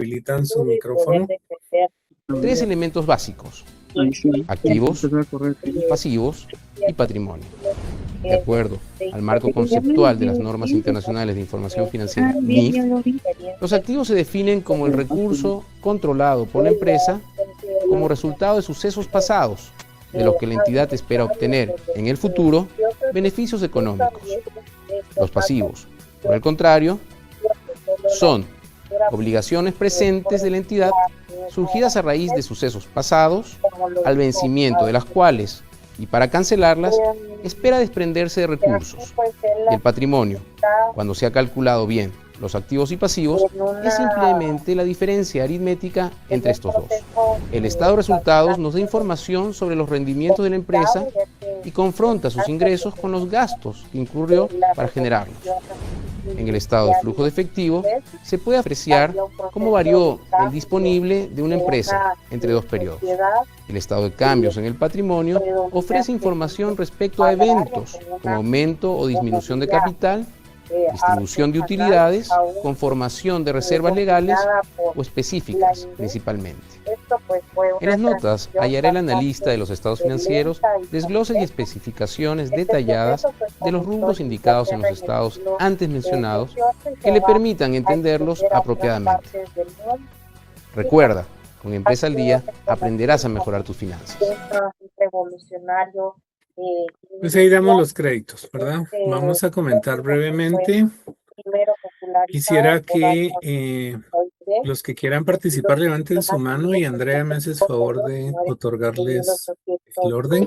habilitan su micrófono. Tres elementos básicos: activos, pasivos y patrimonio. De acuerdo al marco conceptual de las normas internacionales de información financiera NIF, los activos se definen como el recurso controlado por la empresa como resultado de sucesos pasados, de los que la entidad espera obtener en el futuro beneficios económicos. Los pasivos, por el contrario, son obligaciones presentes de la entidad surgidas a raíz de sucesos pasados, al vencimiento de las cuales, y para cancelarlas, espera desprenderse de recursos. Y el patrimonio, cuando se ha calculado bien los activos y pasivos, es simplemente la diferencia aritmética entre estos dos. El estado de resultados nos da información sobre los rendimientos de la empresa y confronta sus ingresos con los gastos que incurrió para generarlos. En el estado de flujo de efectivo se puede apreciar cómo varió el disponible de una empresa entre dos periodos. El estado de cambios en el patrimonio ofrece información respecto a eventos como aumento o disminución de capital, distribución de utilidades, conformación de reservas legales o específicas principalmente. En las notas hallará el analista de los estados financieros desgloses y especificaciones detalladas de los rubros indicados en los estados antes mencionados que le permitan entenderlos apropiadamente. Recuerda, con Empresa al Día aprenderás a mejorar tus finanzas. Pues ahí damos los créditos, ¿verdad? Vamos a comentar brevemente. Quisiera que los que quieran participar levanten su mano y Andrea me haces favor de otorgarles el orden.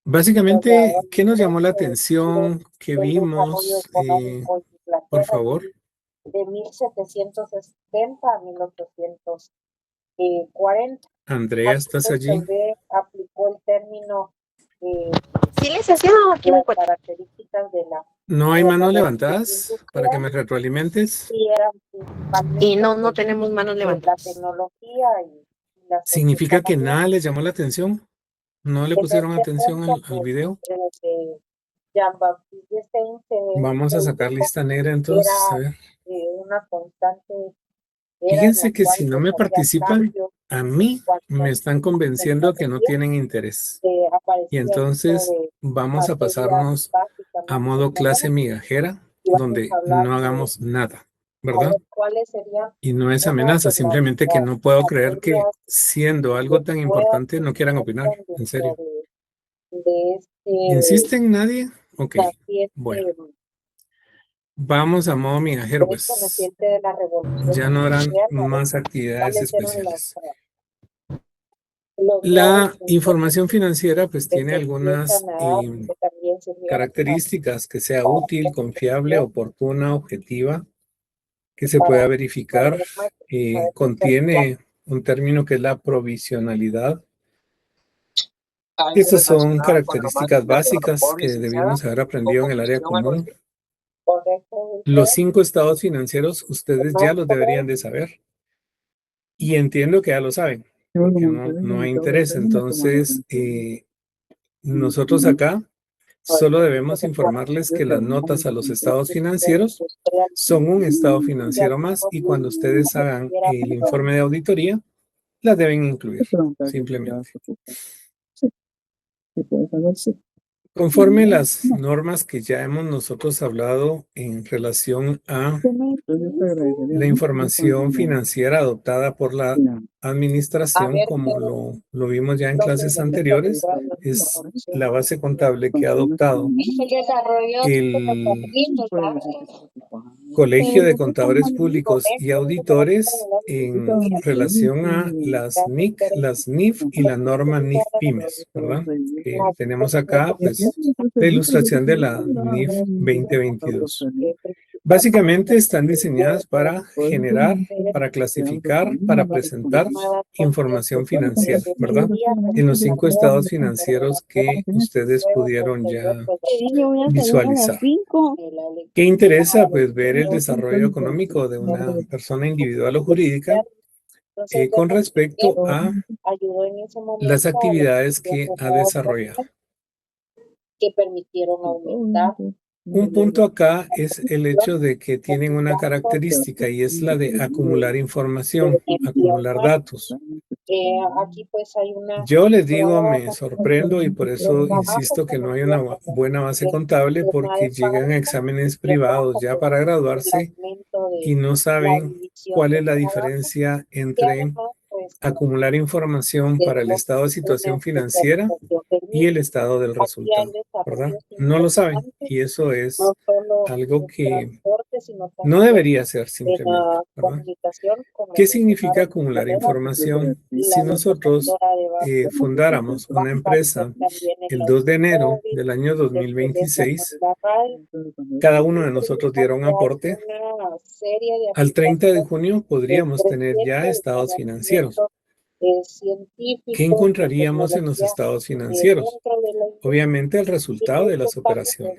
Básicamente, ¿qué nos llamó la atención? ¿Qué vimos? Por favor. De 1770 a 1840. Andrea, ¿estás allí? Aplicó el término Sí, licenciado, aquí me encuentro. características de la... ¿No hay manos levantadas para que me retroalimentes? Y no tenemos manos La levantadas. tecnología y las... ¿Significa que nada les llamó la atención? ¿No le pusieron atención al video? Vamos a sacar lista negra entonces, a ver. Una constante... Fíjense que si no me participan, a mí me están convenciendo que no tienen interés. Y entonces vamos a pasarnos a modo clase migajera, donde no hagamos nada, ¿verdad? Y no es amenaza, simplemente que no puedo creer que siendo algo tan importante no quieran opinar, en serio. ¿Insisten nadie? Ok, bueno. Vamos a modo migajero, pues ya no habrán más actividades especiales. La información financiera pues tiene algunas características: que sea útil, confiable, oportuna, objetiva, que se pueda verificar, contiene un término que es la provisionalidad. Estas son características básicas que debimos haber aprendido en el área común. Los 5 estados financieros ustedes ya los deberían de saber. Y entiendo que ya lo saben, porque no hay interés. Entonces, nosotros acá solo debemos informarles que las notas a los estados financieros son un estado financiero más y cuando ustedes hagan el informe de auditoría, las deben incluir, simplemente. Conforme las normas que ya hemos nosotros hablado en relación a la información financiera adoptada por la administración, como lo vimos ya en clases anteriores, es la base contable que ha adoptado el Colegio de Contadores Públicos y Auditores en relación a las NIC, las NIF y la norma NIF-PYMES, ¿verdad? Que tenemos acá, pues, la ilustración de la NIF 2022. Básicamente están diseñadas para generar, para clasificar, para presentar información financiera, ¿verdad? En los 5 estados financieros que ustedes pudieron ya visualizar. ¿Qué interesa? Pues ver el desarrollo económico de una persona individual o jurídica con respecto a las actividades que ha desarrollado. Que permitieron aumentar Un punto acá es el hecho de que tienen una característica y es la de acumular información, acumular datos. Aquí pues hay una... Yo les digo, me sorprendo y por eso insisto que no hay una buena base contable porque llegan a exámenes privados ya para graduarse y no saben cuál es la diferencia entre acumular información para el estado de situación financiera y el estado del resultado, ¿verdad? No lo saben y eso es algo que no debería ser simplemente, ¿verdad? ¿Qué significa acumular información? Si nosotros fundáramos una empresa el 2 de enero del año 2026, cada uno de nosotros diera un aporte, al 30 de junio podríamos tener ya estados financieros. ¿Qué encontraríamos en los estados financieros? Obviamente el resultado de las operaciones.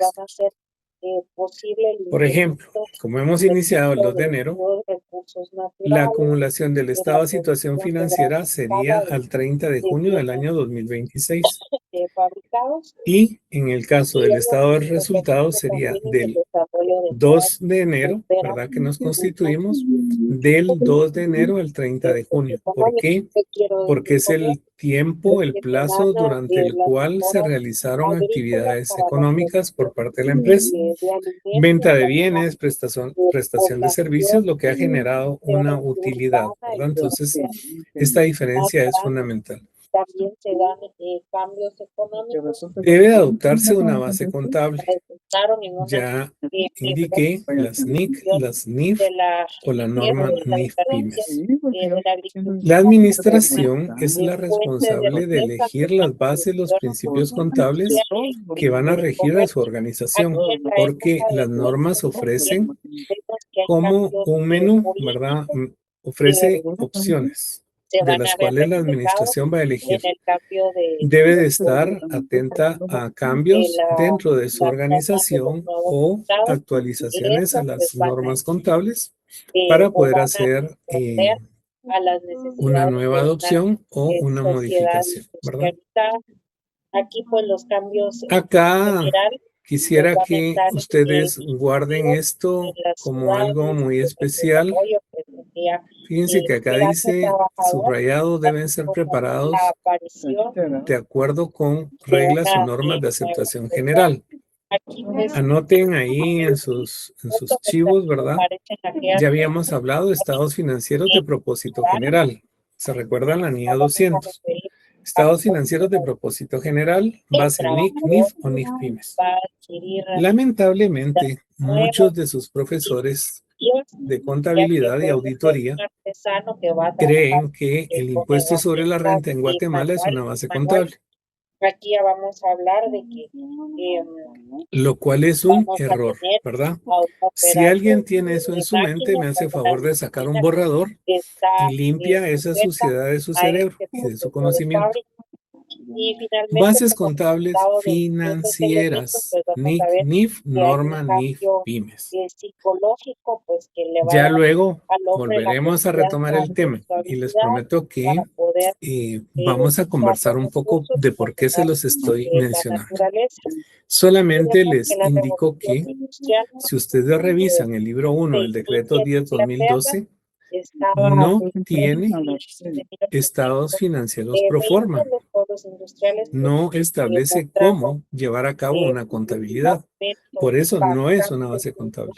Por ejemplo, como hemos iniciado el 2 de enero, la acumulación del estado de situación financiera sería al 30 de junio del año 2026. Y en el caso del estado de resultados sería del 2 de enero, ¿verdad? Que nos constituimos del 2 de enero al 30 de junio. ¿Por qué? Porque es el tiempo, el plazo durante el cual se realizaron actividades económicas por parte de la empresa. Venta de bienes, prestación de servicios, lo que ha generado una utilidad, ¿verdad? Entonces, esta diferencia es fundamental. También se dan cambios económicos. Debe adoptarse una base contable. Ya indiqué las NIC, las NIF o la norma NIF-PYMES. La administración es la responsable de elegir las bases, los principios contables que van a regir a su organización, porque las normas ofrecen como un menú, ¿verdad? Ofrece opciones de las cuales la administración va a elegir. Debe de estar atenta a cambios dentro de su organización o actualizaciones a las normas contables para poder hacer una nueva adopción o una modificación, ¿verdad? Aquí pues los cambios. Acá quisiera que ustedes guarden esto como algo muy especial. Fíjense que acá dice, subrayados deben ser preparados de acuerdo con reglas o normas de aceptación general. Anoten ahí en sus chivos, ¿verdad? Ya habíamos hablado de estados financieros de propósito general. ¿Se recuerdan la NIA 200? Estados financieros de propósito general, base NIC, NIF o NIF-PYMES. Lamentablemente, muchos de sus profesores de contabilidad y auditoría creen que el impuesto sobre la renta en Guatemala es una base contable. Aquí ya vamos a hablar de que... lo cual es un error, ¿verdad? Si alguien tiene eso en su mente, me hace favor de sacar un borrador y limpia esa suciedad de su cerebro y de su conocimiento. Bases contables financieras, NIC, NIF, norma NIF, PYMES. Ya luego volveremos a retomar el tema y les prometo que vamos a conversar un poco de por qué se los estoy mencionando. Solamente les indico que si ustedes revisan el libro 1 del decreto 10/2012, no tiene estados financieros pro forma. No establece cómo llevar a cabo una contabilidad. Por eso no es una base contable.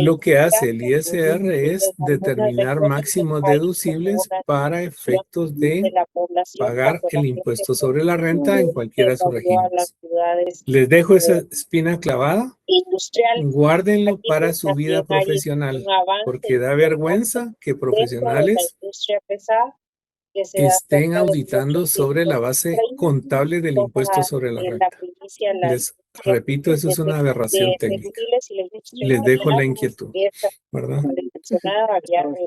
Lo que hace el ISR es determinar máximos deducibles para efectos de pagar el impuesto sobre la renta en cualquiera de sus regímenes. Les dejo esa espina clavada. Guárdenlo para su vida profesional, porque da vergüenza que profesionales estén auditando sobre la base contable del impuesto sobre la renta. Les repito, eso es una aberración técnica. Les dejo la inquietud, ¿verdad?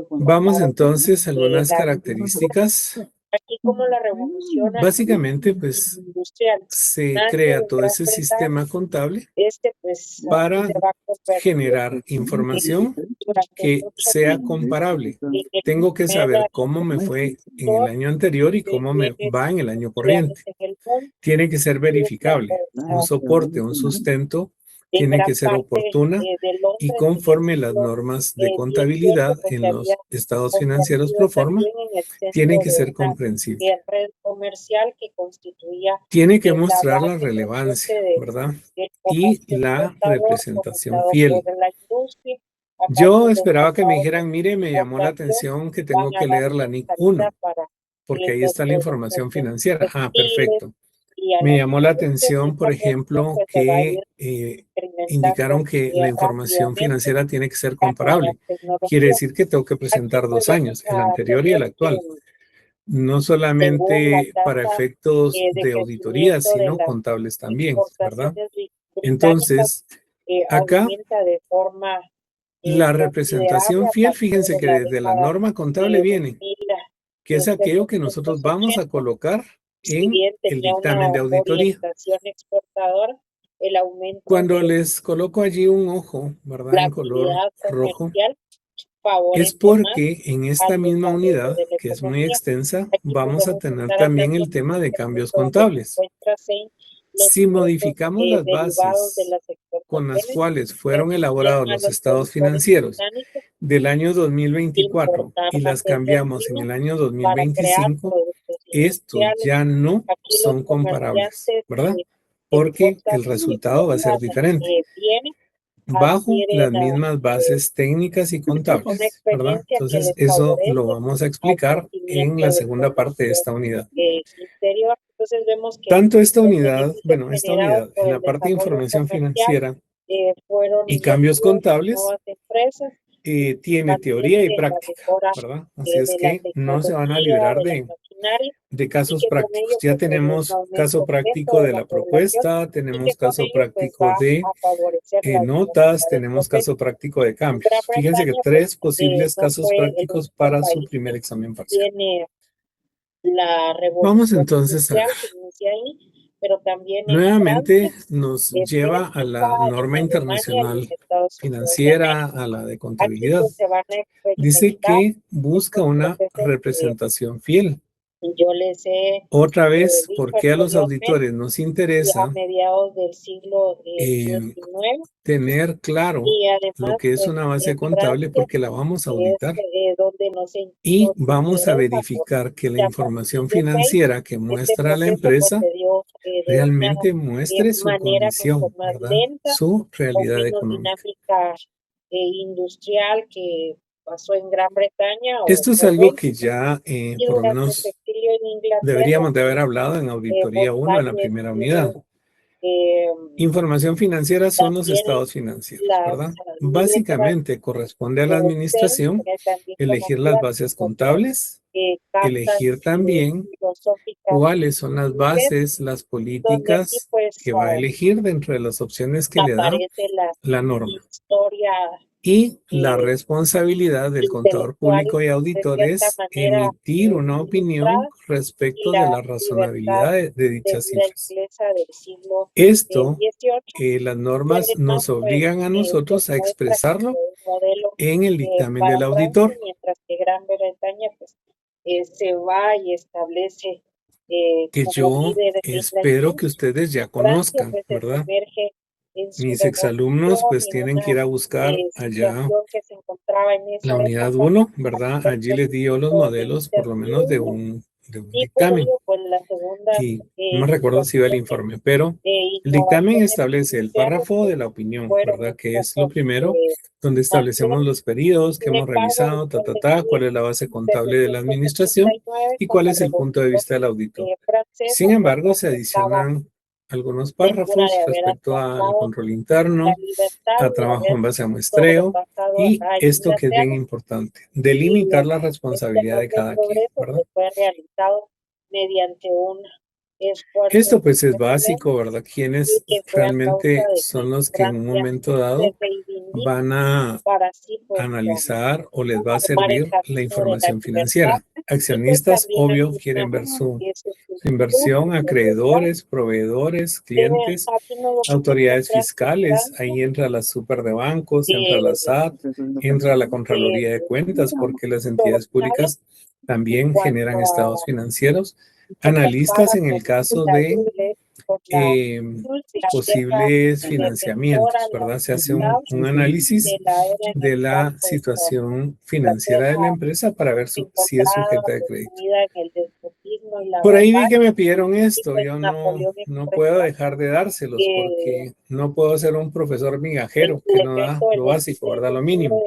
Vamos entonces a algunas características. Aquí como la revolución básicamente, pues, se crea todo ese sistema contable para generar información que sea comparable. Tengo que saber cómo me fue en el año anterior y cómo me va en el año corriente. Tiene que ser verificable, un soporte, un sustento tiene que ser oportuna y conforme las normas de contabilidad en los estados financieros pro forma, tiene que ser comprensible. Red comercial que constituía Tiene que mostrar la relevancia, ¿verdad? Y la representación fiel. Yo esperaba que me dijeran, mire, me llamó la atención que tengo que leer la NIC 1, porque ahí está la información financiera. Ah, perfecto. Me llamó la atención, por ejemplo, que indicaron que la información financiera tiene que ser comparable. Quiere decir que tengo que presentar 2 años, el anterior y el actual. No solamente para efectos de auditoría, sino contables también, ¿verdad? Entonces, acá, la representación fiel, fíjense que desde la norma contable viene, que es aquello que nosotros vamos a colocar en el dictamen de auditoría. Cuando les coloco allí un ojo, ¿verdad? En color rojo, es porque en esta misma unidad, que es muy extensa, vamos a tener también el tema de cambios contables. Si modificamos las bases con las cuales fueron elaborados los estados financieros del año 2024 y las cambiamos en el año 2025, estos ya no son comparables, ¿verdad? Porque el resultado va a ser diferente, bajo las mismas bases técnicas y contables, ¿verdad? Entonces, eso lo vamos a explicar en la segunda parte de esta unidad. Tanto esta unidad, en la parte de información financiera y cambios contables, tiene teoría y práctica, ¿verdad? Así es que no se van a librar de casos prácticos. Ya tenemos caso práctico de la propuesta, tenemos caso práctico de notas, tenemos caso práctico de cambios. Fíjense que 3 posibles casos prácticos para su primer examen parcial. Vamos entonces a ver. Nuevamente nos lleva a la norma internacional financiera, a la de contabilidad. Dice que busca una representación fiel. Otra vez, ¿por qué a los auditores nos interesa tener claro lo que es una base contable? Porque la vamos a auditar y vamos a verificar que la información financiera que muestra la empresa realmente muestre su condición, ¿verdad? Su realidad económica. Industrial que pasó en Gran Bretaña. Esto es algo que ya por lo menos deberíamos de haber hablado en auditoría 1 en la primera unidad. Información financiera son los estados financieros, ¿verdad? Básicamente corresponde a la administración elegir las bases contables, elegir también cuáles son las bases, las políticas que va a elegir dentro de las opciones que le da la norma. Y la responsabilidad del contador público y auditor es emitir una opinión respecto de la razonabilidad de dichas cifras. Esto, las normas nos obligan a nosotros a expresarlo en el dictamen del auditor. Mientras que Gran Bretaña se va y establece que yo espero que ustedes ya conozcan, ¿verdad? Mis exalumnos pues tienen que ir a buscar allá la unidad 1, ¿verdad? Allí les di yo los modelos por lo menos de un dictamen. Y no me recuerdo si iba el informe, pero el dictamen establece el párrafo de la opinión, ¿verdad? Que es lo primero, donde establecemos los periodos que hemos revisado, cuál es la base contable de la administración y cuál es el punto de vista del auditor. Sin embargo, se adicionan algunos párrafos respecto al control interno, a trabajo en base a muestreo y esto que es bien importante, delimitar la responsabilidad de cada quien, ¿verdad? Esto pues es básico, ¿verdad? Quienes realmente son los que en un momento dado van a analizar o les va a servir la información financiera. Accionistas, obvio, quieren ver su inversión, acreedores, proveedores, clientes, autoridades fiscales, ahí entra la super de bancos, entra la SAT, entra la Contraloría de Cuentas, porque las entidades públicas también generan estados financieros. Analistas en el caso de posibles financiamientos, ¿verdad? Se hace un análisis de la situación financiera de la empresa para ver si es sujeta de crédito. Por ahí vi que me pidieron esto. Yo no puedo dejar de dárselos porque no puedo ser un profesor migajero que no da lo básico, ¿verdad? Lo mínimo.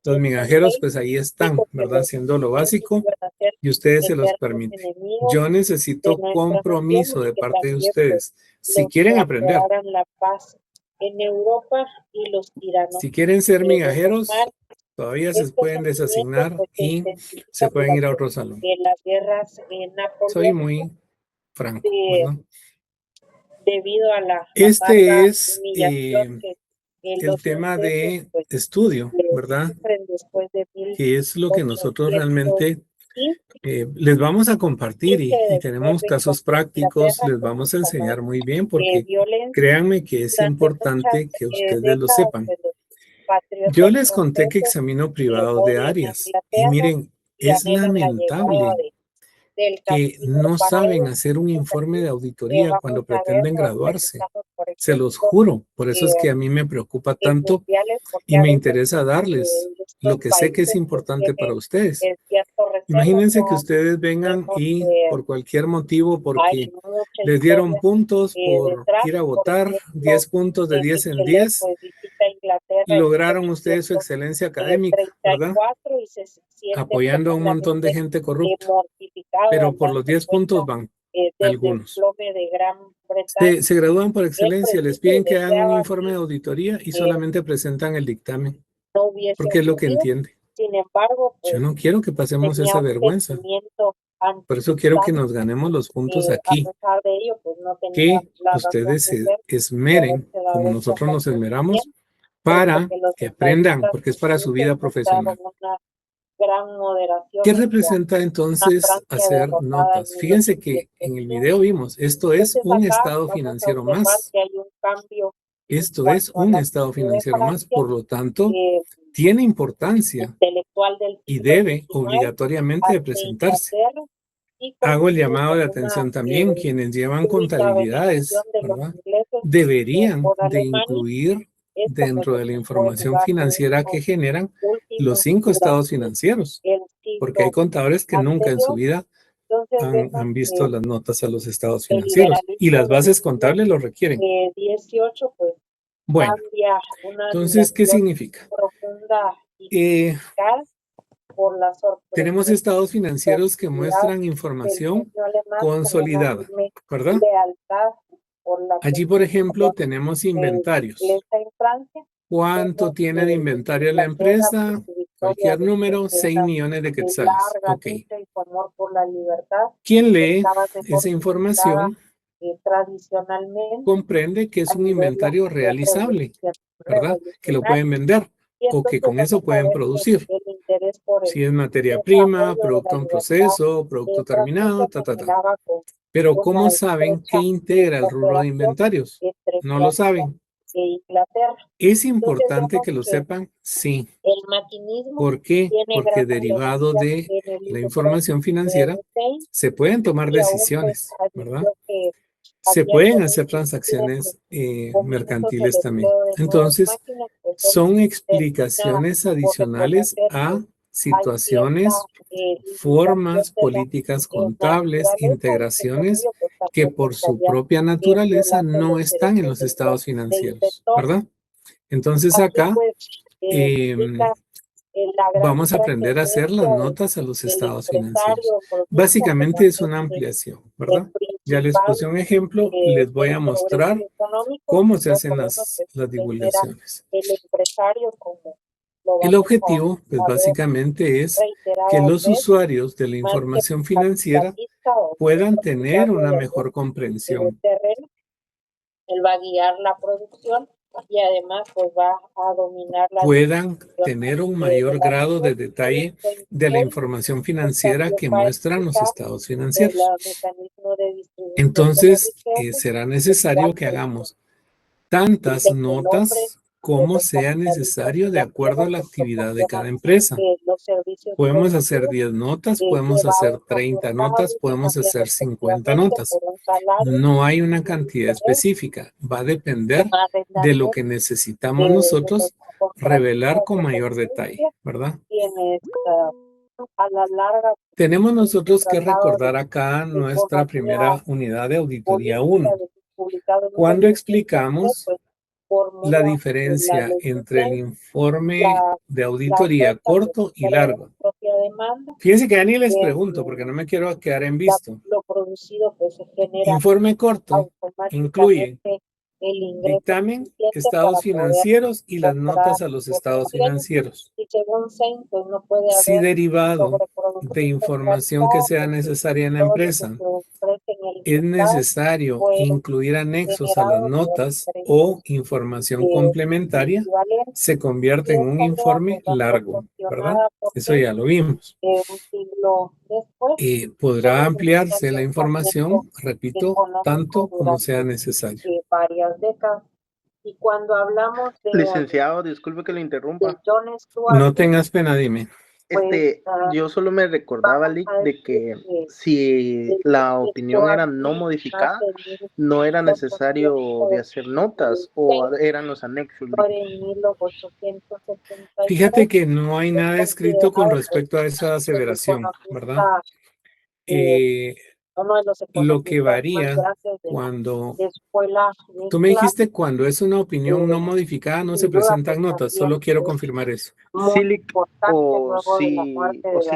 Los migajeros, pues ahí están, ¿verdad? Haciendo lo básico y ustedes se los permiten. Yo necesito compromiso de parte de ustedes. Si quieren aprender, si quieren ser migajeros, todavía se pueden desasignar y se pueden ir a otro salón. Soy muy franco, ¿verdad? Debido a la este es el tema de estudio, ¿verdad? Que es lo que nosotros realmente les vamos a compartir y tenemos casos prácticos, les vamos a enseñar muy bien porque créanme que es importante que ustedes lo sepan. Yo les conté que examino privados de áreas y miren, es lamentable que no saben hacer un informe de auditoría cuando pretenden graduarse. Se los juro, por eso es que a mí me preocupa tanto y me interesa darles lo que sé que es importante para ustedes. Imagínense que ustedes vengan y por cualquier motivo, porque les dieron puntos por ir a votar, 10 puntos de 10 en 10, lograron ustedes su excelencia académica, ¿verdad? Apoyando a un montón de gente corrupta, pero por los 10 puntos van algunos. Se gradúan por excelencia, les piden que hagan un informe de auditoría y solamente presentan el dictamen, porque es lo que entiende. Sin embargo, yo no quiero que pasemos esa vergüenza. Por eso quiero que nos ganemos los puntos aquí. Que ustedes se esmeren, como nosotros nos esmeramos, para que aprendan, porque es para su vida profesional. ¿Qué representa entonces hacer notas? Fíjense que en el video vimos, esto es un estado financiero más. Esto es un estado financiero más, por lo tanto, tiene importancia y debe obligatoriamente de presentarse. Hago el llamado de atención también, quienes llevan contabilidades, ¿verdad? Deberían de incluir dentro de la información financiera que generan los 5 estados financieros, porque hay contadores que nunca en su vida han visto las notas a los estados financieros y las bases contables lo requieren. Bueno, entonces, ¿qué significa? Tenemos estados financieros que muestran información consolidada, ¿verdad? Allí, por ejemplo, tenemos inventarios. ¿Cuánto tiene de inventario la empresa? Cualquier número, 6 millones de quetzales. Ok. ¿Quién lee esa información? Comprende que es un inventario realizable, ¿verdad? Que lo pueden vender o que con eso pueden producir. Si es materia prima, producto en proceso, producto terminado, Pero ¿cómo saben qué integra el rubro de inventarios? No lo saben. ¿Es importante que lo sepan? Sí. ¿Por qué? Porque derivado de la información financiera se pueden tomar decisiones, ¿verdad? Se pueden hacer transacciones mercantiles también. Entonces, son explicaciones adicionales a situaciones, formas, políticas contables, integraciones que por su propia naturaleza no están en los estados financieros, ¿verdad? Entonces acá vamos a aprender a hacer las notas a los estados financieros. Básicamente es una ampliación, ¿verdad? Ya les puse un ejemplo, les voy a mostrar cómo se hacen las divulgaciones. El objetivo, pues básicamente es que los usuarios de la información financiera puedan tener una mejor comprensión. Él va a guiar la producción y además pues va a dominar la... Puedan tener un mayor grado de detalle de la información financiera que muestran los estados financieros. Entonces, será necesario que hagamos tantas notas como sea necesario de acuerdo a la actividad de cada empresa. Los servicios Podemos hacer producidos, 10 notas, podemos hacer 30 notas, podemos hacer 50 notas. por un salario, No hay una cantidad específica. Va a depender de lo que necesitamos nosotros revelar con mayor detalle, ¿verdad? Tienes a la larga Tenemos nosotros que recordar acá nuestra primera unidad de auditoría 1. Cuando explicamos la diferencia entre el informe de auditoría corto y largo. Fíjense que ya ni les pregunto porque no me quiero quedar en visto. Lo producido pues se genera Informe corto incluye automáticamente el ingreso dictamen, suficiente estados para poder financieros y las comprar notas a los lo que estados tiene. financieros. Y según SEIN, pues no puede Si haber derivado sobreproducción de información que sea necesaria en la todo lo que empresa, se ofrece en el es mercado, necesario pues, incluir anexos a las generado por notas diferentes, o información complementaria, equivalentes. se convierte en un informe largo, ¿verdad? Eso ya lo vimos. Un siglo después, Podrá ampliarse la información, repito, tanto como sea necesario. Varias décadas. Y cuando hablamos de Licenciado, disculpe que lo interrumpa. John Stuart, No tengas pena, dime. Yo solo me recordaba, Lick, de que si la opinión era no modificada, no era necesario de hacer notas o eran los anexos. Fíjate que no hay nada escrito con respecto a esa aseveración, ¿verdad? Lo que varía cuando tú me dijiste cuando es una opinión no modificada no se presentan notas, solo quiero confirmar eso. Sí, Lick, o sí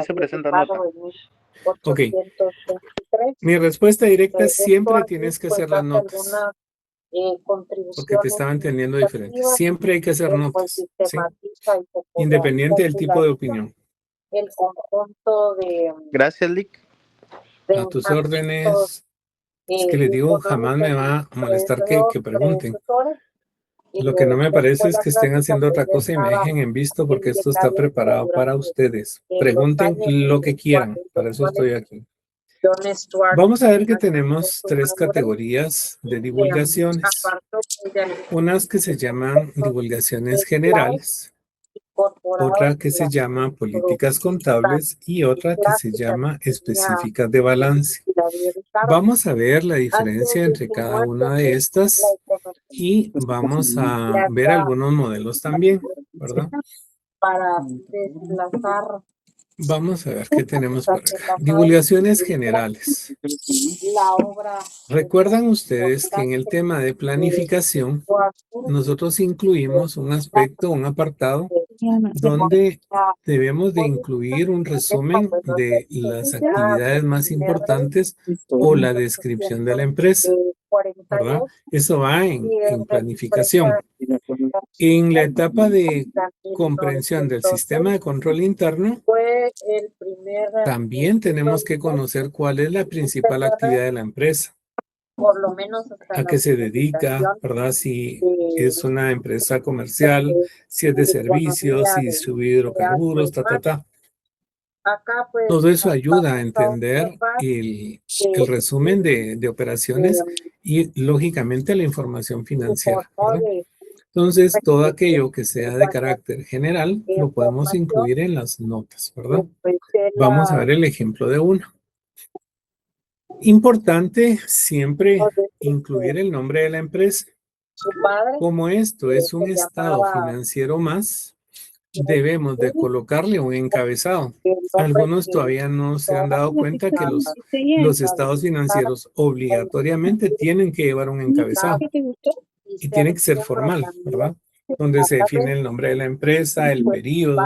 se presenta nota. Ok. Mi respuesta directa es siempre tienes que hacer las notas. Porque te estaba entendiendo diferente. Siempre hay que hacer notas, ¿sí? Independiente del tipo de opinión. El conjunto de Gracias, Lick. A tus órdenes. Es que les digo, jamás me va a molestar que pregunten. Lo que no me parece es que estén haciendo otra cosa y me dejen en visto porque esto está preparado para ustedes. Pregunten lo que quieran, para eso estoy aquí. Vamos a ver que tenemos 3 categorías de divulgaciones. Unas que se llaman divulgaciones generales, otra que se llama políticas contables y otra que se llama específicas de balance. Vamos a ver la diferencia entre cada una de estas y vamos a ver algunos modelos también, ¿verdad? Para desplazar Vamos a ver qué tenemos por acá. Divulgaciones generales. la obra. ¿Recuerdan ustedes que en el tema de planificación nosotros incluimos un aspecto, un apartado, donde debemos de incluir un resumen de las actividades más importantes o la descripción de la empresa, ¿verdad? Eso va en planificación. En la etapa de comprensión del sistema de control interno, también tenemos que conocer cuál es la principal actividad de la empresa. Por lo menos a qué se dedica, ¿verdad? Si es una empresa comercial, si es de servicios, si distribuye hidrocarburos, Acá, pues, Todo eso ayuda a entender el resumen de operaciones y, lógicamente, la información financiera, ¿verdad? Entonces, todo aquello que sea de carácter general lo podemos incluir en las notas, ¿verdad? Vamos a ver el ejemplo de uno. Importante siempre incluir el nombre de la empresa. Como esto es un estado financiero más, debemos de colocarle un encabezado. Algunos todavía no se han dado cuenta que los estados financieros obligatoriamente tienen que llevar un encabezado y tiene que ser formal, ¿verdad? Donde se define el nombre de la empresa, el periodo,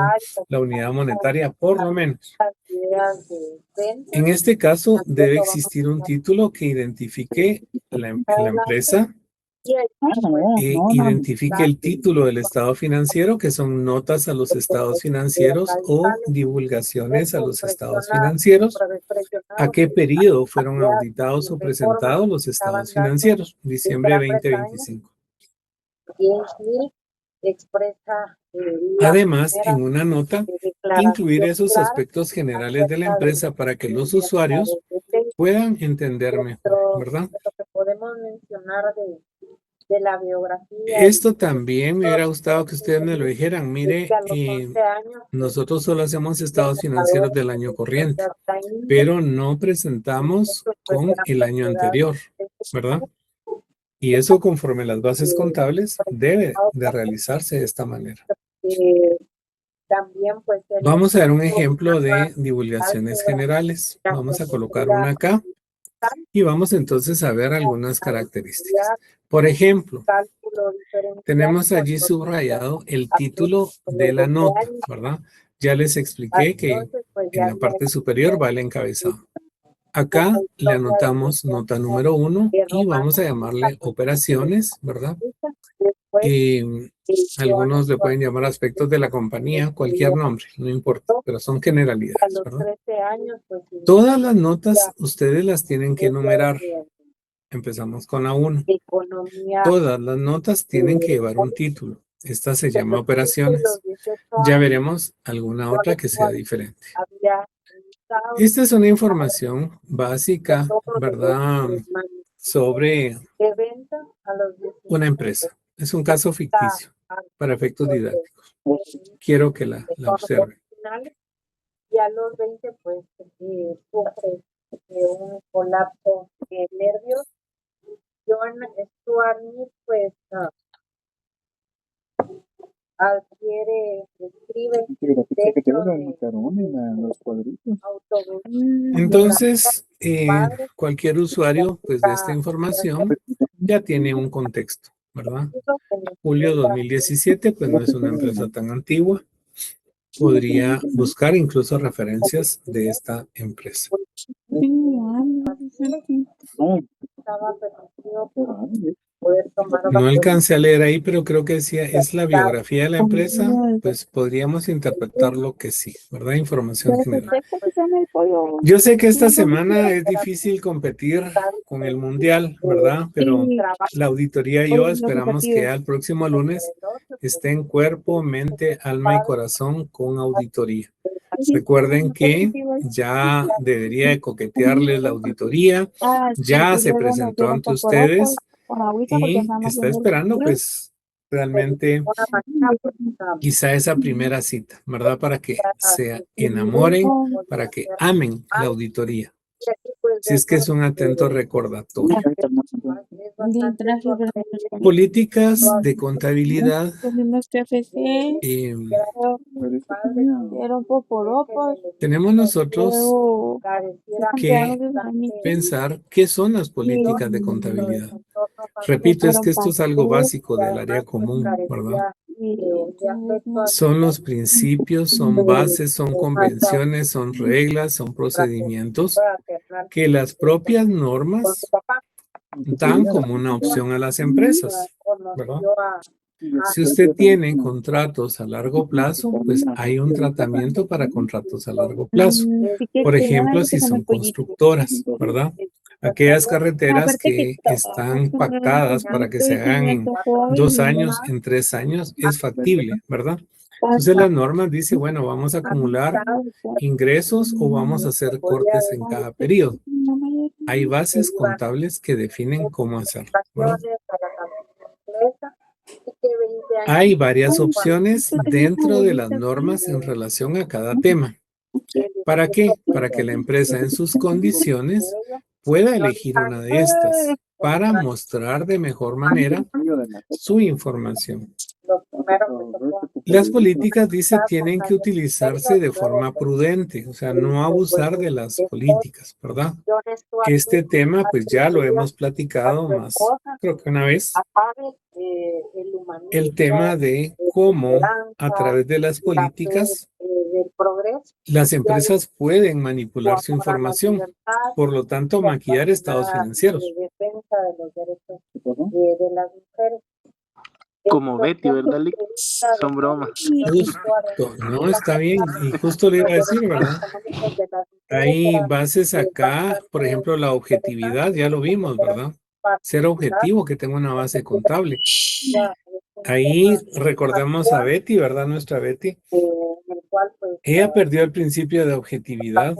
la unidad monetaria, por lo menos. En este caso, debe existir un título que identifique la empresa, identifique el título del estado financiero, que son notas a los estados financieros o divulgaciones a los estados financieros, a qué periodo fueron auditados o presentados los estados financieros, diciembre 2025. Además, en una nota, incluir esos aspectos generales de la empresa para que los usuarios puedan entender mejor, ¿verdad? Lo que podemos mencionar de la biografía. Esto también me hubiera gustado que ustedes me lo dijeran. Mire, Que a los 11 años, nosotros solo hacemos estados financieros del año corriente, pero no presentamos con el año anterior, ¿verdad? Y eso, conforme las bases contables, debe de realizarse de esta manera. También, pues, Vamos a ver un ejemplo de divulgaciones generales. Vamos a colocar una acá y vamos entonces a ver algunas características. Por ejemplo, tenemos allí subrayado el título de la nota, ¿verdad? Ya les expliqué que en la parte superior va el encabezado. Acá le anotamos nota número 1 y vamos a llamarle operaciones, ¿verdad? Algunos le pueden llamar aspectos de la compañía, cualquier nombre, no importa, pero son generalidades, ¿verdad? Todas las notas ustedes las tienen que enumerar. Empezamos con la 1. Todas las notas tienen que llevar un título. Esta se llama operaciones. Ya veremos alguna otra que sea diferente. Esta es una información básica, ¿verdad? Sobre una empresa. Es un caso ficticio para efectos didácticos. Quiero que la observen. Y a los 20, pues, sufre un colapso de nervios. John Stuart Mill, pues, escribe Entonces, cualquier usuario, pues, de esta información ya tiene un contexto, ¿verdad? Julio 2017, pues no es una empresa tan antigua. Podría buscar incluso referencias de esta empresa. No alcancé a leer ahí, pero creo que decía, ¿es la biografía de la empresa? Pues podríamos interpretarlo que sí, ¿verdad? Información general. Yo sé que esta semana es difícil competir con el mundial, ¿verdad? Pero la auditoría y yo esperamos que ya el próximo lunes esté en cuerpo, mente, alma y corazón con auditoría. Recuerden que ya debería de coquetearles la auditoría, ya se presentó ante ustedes y está esperando pues realmente quizá esa primera cita, ¿verdad? Para que se enamoren, para que amen la auditoría. Si es que es un atento recordatorio. Políticas de contabilidad. Tenemos nosotros que pensar qué son las políticas de contabilidad. Repito, es que esto es algo básico del área común, ¿verdad? Son los principios, son bases, son convenciones, son reglas, son procedimientos que las propias normas dan como una opción a las empresas, ¿verdad? Si usted tiene contratos a largo plazo, pues hay un tratamiento para contratos a largo plazo. Por ejemplo, si son constructoras, ¿verdad? Aquellas carreteras que están pactadas para que se hagan en 2 años, en 3 años, es factible, ¿verdad? Entonces la norma dice, bueno, vamos a acumular ingresos o vamos a hacer cortes en cada periodo. Hay bases contables que definen cómo hacerlo, ¿verdad? Hay varias opciones dentro de las normas en relación a cada tema. ¿Para qué? Para que la empresa en sus condiciones pueda elegir una de estas para mostrar de mejor manera su información. Las políticas, dice, tienen que utilizarse de forma prudente, o sea, no abusar de las políticas, ¿verdad? Este tema, pues ya lo hemos platicado más, creo que una vez, el tema de cómo a través de las políticas las empresas pueden manipular su información, por lo tanto maquillar estados financieros. Como Betty, ¿verdad, Lick? Son bromas. Justo, no, está bien, y justo le iba a decir, ¿verdad? Hay bases acá, por ejemplo, la objetividad, ya lo vimos, ¿verdad? Ser objetivo, que tenga una base contable. Ahí recordamos a Betty, ¿verdad? Nuestra Betty. Ella perdió el principio de objetividad.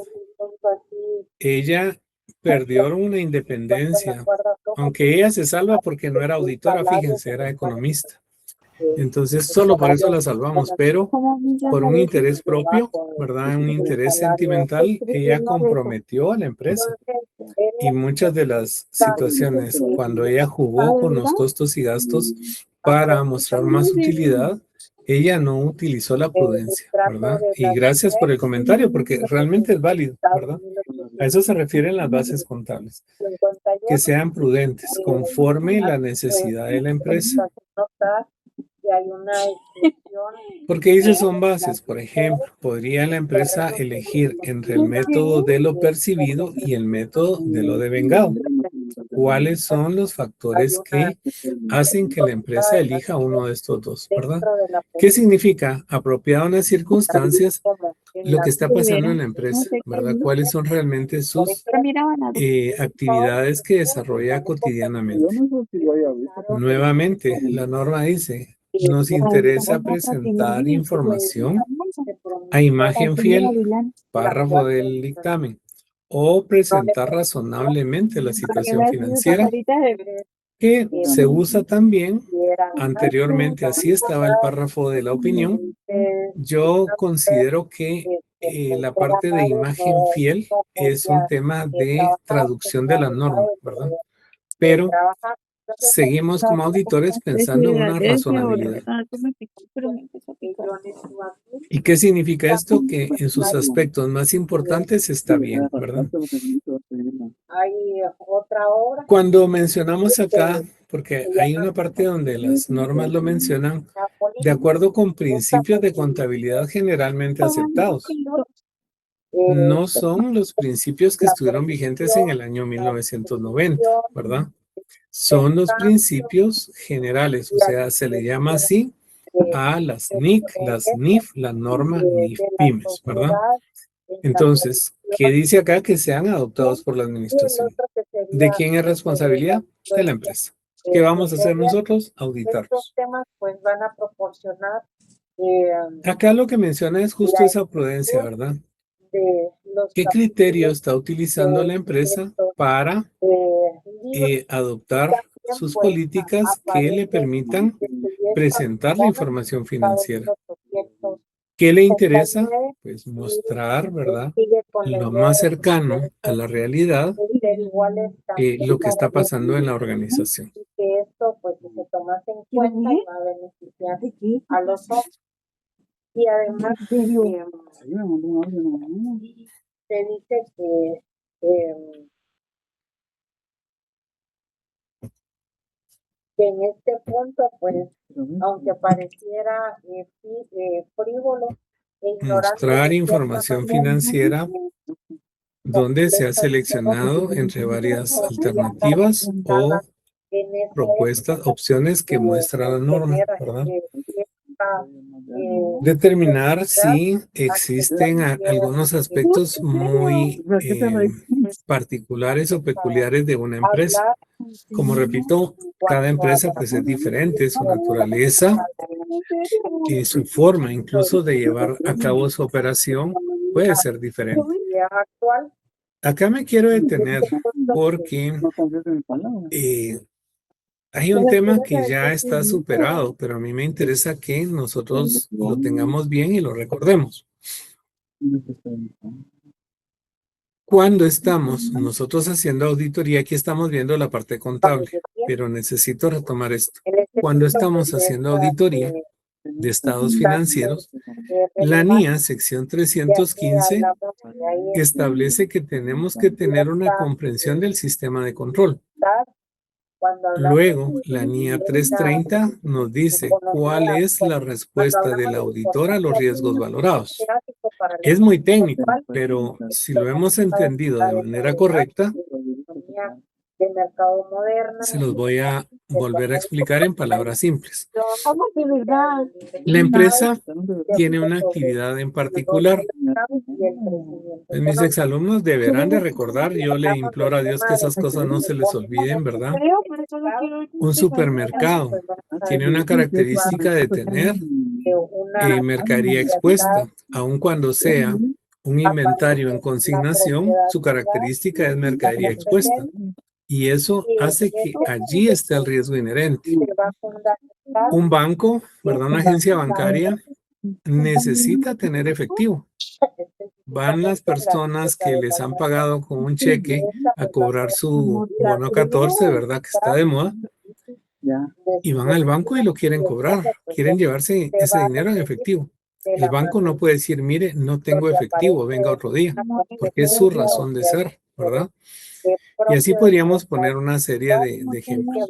Ella perdió una independencia aunque ella se salva porque no era auditora, fíjense, era economista. Entonces, solo por eso la salvamos, pero por un interés propio, ¿verdad? Un interés sentimental, ella comprometió a la empresa. Y muchas de las situaciones, cuando ella jugó con los costos y gastos para mostrar más utilidad, ella no utilizó la prudencia, ¿verdad? Y gracias por el comentario, porque realmente es válido, ¿verdad? A eso se refieren las bases contables. Que sean prudentes, conforme la necesidad de la empresa. Porque dice son bases, por ejemplo, podría la empresa elegir entre el método de lo percibido y el método de lo devengado. ¿Cuáles son los factores que hacen que la empresa elija uno de estos dos, verdad? ¿Qué significa? Apropiado en las circunstancias, lo que está pasando en la empresa, ¿verdad? ¿Cuáles son realmente sus actividades que desarrolla cotidianamente? Nuevamente, la norma dice, nos interesa presentar información a imagen fiel, párrafo del dictamen, o presentar razonablemente la situación financiera, que se usa también anteriormente, así estaba el párrafo de la opinión. Yo considero que la parte de imagen fiel es un tema de traducción de la norma, ¿verdad? Pero seguimos como auditores pensando en una razonabilidad. ¿Y qué significa esto? Que en sus aspectos más importantes está bien, ¿verdad? Cuando mencionamos acá, porque hay una parte donde las normas lo mencionan, de acuerdo con principios de contabilidad generalmente aceptados. No son los principios que estuvieron vigentes en el año 1990, ¿verdad? Son los principios generales, o sea, se le llama así a las NIC, las NIF, la norma NIF-PYMES, ¿verdad? Entonces, ¿qué dice acá? Que sean adoptados por la administración. ¿De quién es responsabilidad? De la empresa. ¿Qué vamos a hacer nosotros? Auditarlos. Acá lo que menciona es justo esa prudencia, ¿verdad? ¿Qué criterio está utilizando la empresa para adoptar sus políticas que le permitan presentar la información financiera? ¿Qué le interesa? Pues mostrar, ¿verdad? Lo más cercano a la realidad, lo que está pasando en la organización. Y además se dice que en este punto, pues, aunque pareciera frívolo, mostrar información financiera donde se ha seleccionado entre varias alternativas o propuestas, opciones que muestra la norma, ¿verdad? Determinar si existen algunos aspectos muy particulares o peculiares de una empresa. Como repito, cada empresa pues es diferente, su naturaleza, su forma incluso de llevar a cabo su operación puede ser diferente. Acá me quiero detener porque hay un tema que ya está superado, pero a mí me interesa que nosotros lo tengamos bien y lo recordemos. Cuando estamos nosotros haciendo auditoría, aquí estamos viendo la parte contable, pero necesito retomar esto. Cuando estamos haciendo auditoría de estados financieros, la NIA, sección 315, establece que tenemos que tener una comprensión del sistema de control. Luego, la NIA 330 nos dice cuál es la respuesta del auditor a los riesgos valorados. Es muy técnico, pero si lo hemos entendido de manera correcta, se los voy a volver a explicar en palabras simples. La empresa tiene una actividad en particular. Mis exalumnos deberán de recordar, yo le imploro a Dios que esas cosas no se les olviden, ¿verdad? Un supermercado tiene una característica de tener mercadería expuesta, aun cuando sea un inventario en consignación, su característica es mercadería expuesta. Y eso hace que allí esté el riesgo inherente. se va a fundamentar Un banco, ¿verdad? Una agencia bancaria necesita tener efectivo. Van las personas que les han pagado con un cheque a cobrar su bono 14, ¿verdad? Que está de moda. Y van al banco y lo quieren cobrar. Quieren llevarse ese dinero en efectivo. El banco no puede decir, mire, no tengo efectivo, venga otro día. Porque es su razón de ser, ¿verdad? Y así podríamos poner una serie de ejemplos.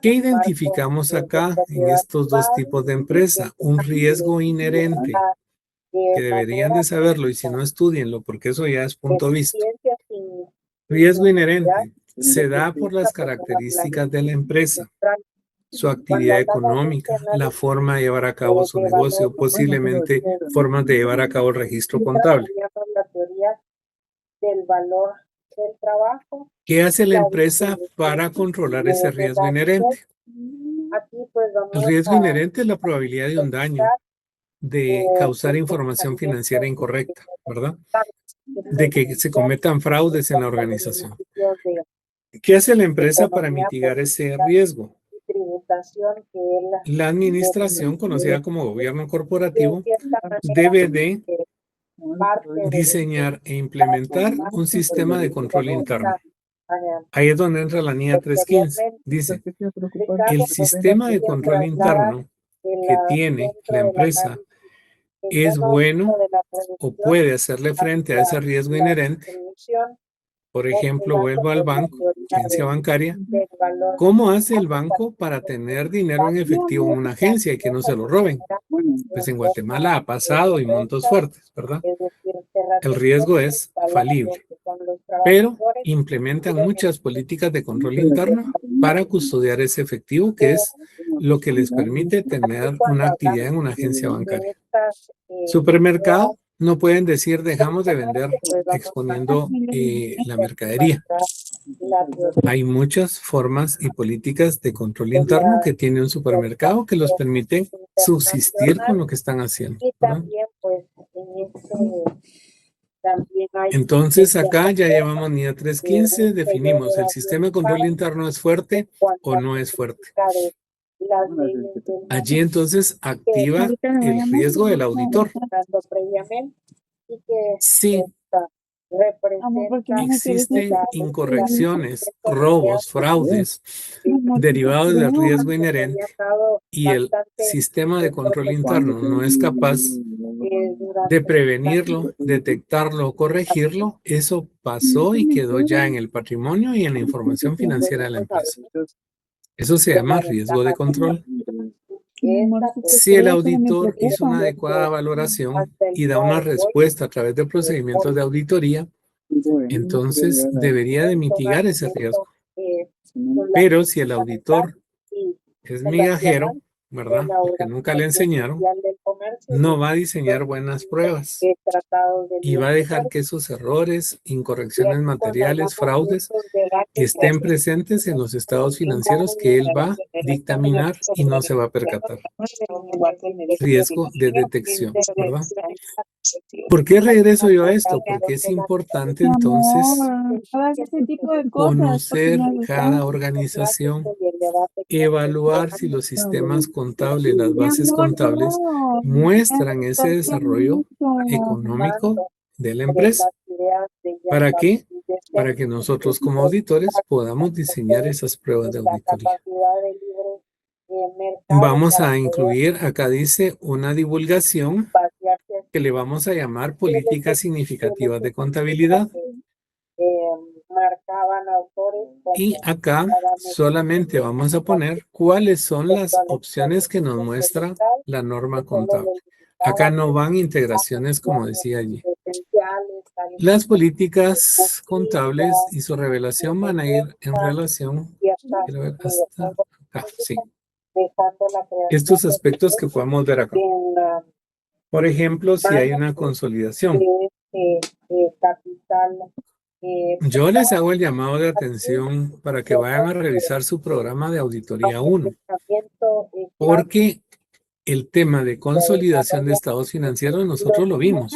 ¿Qué identificamos acá en estos dos tipos de empresa? Un riesgo inherente, que deberían de saberlo, y si no, estudienlo, porque eso ya es punto de vista. Riesgo inherente se da por las características de la empresa, su actividad económica, la forma de llevar a cabo su negocio, posiblemente formas de llevar a cabo el registro contable. La teoría del valor del trabajo. ¿Qué hace la empresa para controlar ese riesgo inherente? Aquí pues vamos El riesgo a inherente es la probabilidad de un daño, de causar información financiera incorrecta, ¿verdad? De que se cometan fraudes en la organización. ¿Qué hace la empresa para mitigar ese riesgo? tributación que es La administración, conocida como gobierno corporativo, debe de diseñar e implementar un sistema de control interno. Ahí es donde entra la NIA 315. Dice, el sistema de control interno que tiene la empresa es bueno o puede hacerle frente a ese riesgo inherente. Por ejemplo, vuelvo al banco, agencia bancaria. ¿Cómo hace el banco para tener dinero en efectivo en una agencia y que no se lo roben? Pues en Guatemala ha pasado y montos fuertes, ¿verdad? El riesgo es falible, pero implementan muchas políticas de control interno para custodiar ese efectivo, que es lo que les permite tener una actividad en una agencia bancaria. Supermercado, no pueden decir dejamos de vender exponiendo la mercadería. Hay muchas formas y políticas de control interno que tiene un supermercado que los permiten subsistir con lo que están haciendo, ¿no? Entonces acá ya llevamos NIA 315, definimos el sistema de control interno es fuerte o no es fuerte. Allí entonces activa el riesgo del auditor. Sí, existen incorrecciones, robos, fraudes derivados del riesgo inherente y el sistema de control interno no es capaz de prevenirlo, detectarlo o corregirlo. Eso pasó y quedó ya en el patrimonio y en la información financiera de la empresa. Eso se llama riesgo de control. Si el auditor hizo una adecuada valoración y da una respuesta a través de procedimientos de auditoría, entonces debería de mitigar ese riesgo. Pero si el auditor es migajero, ¿verdad? Porque nunca le enseñaron, no va a diseñar buenas pruebas y va a dejar que esos errores, incorrecciones materiales, fraudes, estén presentes en los estados financieros que él va a dictaminar y no se va a percatar. Riesgo de detección, ¿verdad? ¿Por qué regreso yo a esto? Porque es importante entonces conocer cada organización, evaluar si los sistemas contables, las bases contables muestran ese desarrollo económico de la empresa. ¿Para qué? Para que nosotros como auditores podamos diseñar esas pruebas de auditoría. Vamos a incluir, acá dice, una divulgación que le vamos a llamar políticas significativas de contabilidad. Y acá solamente vamos a poner cuáles son las opciones que nos muestra la norma contable. Acá no van integraciones, como decía allí. Las políticas contables y su revelación van a ir en relación, quiero ver hasta acá, sí. Estos aspectos que podemos ver acá. Por ejemplo, si hay una consolidación. Yo les hago el llamado de atención para que vayan a revisar su programa de auditoría 1. Porque el tema de consolidación de estados financieros nosotros lo vimos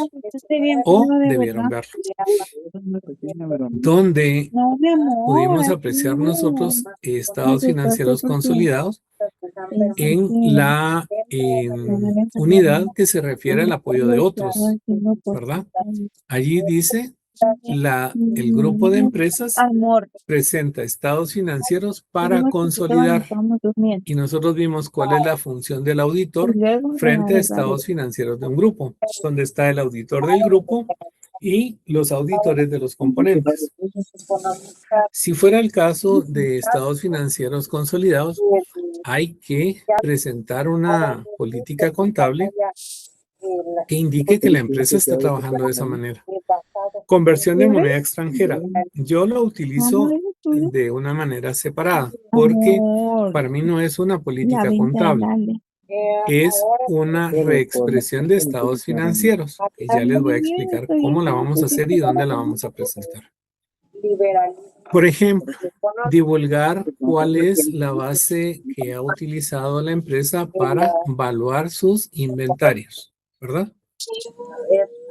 o debieron verlo. Donde pudimos apreciar nosotros estados financieros consolidados en la unidad que se refiere al apoyo de otros, ¿verdad? Allí dice el grupo de empresas presenta estados financieros para consolidar y nosotros vimos cuál es la función del auditor frente a estados financieros de un grupo, donde está el auditor del grupo y los auditores de los componentes. Si fuera el caso de estados financieros consolidados, hay que presentar una política contable que indique que la empresa está trabajando de esa manera. Conversión de moneda extranjera. Yo lo utilizo de una manera separada porque para mí no es una política contable. Es una reexpresión de estados financieros. Y ya les voy a explicar cómo la vamos a hacer y dónde la vamos a presentar. Por ejemplo, divulgar cuál es la base que ha utilizado la empresa para evaluar sus inventarios, ¿verdad?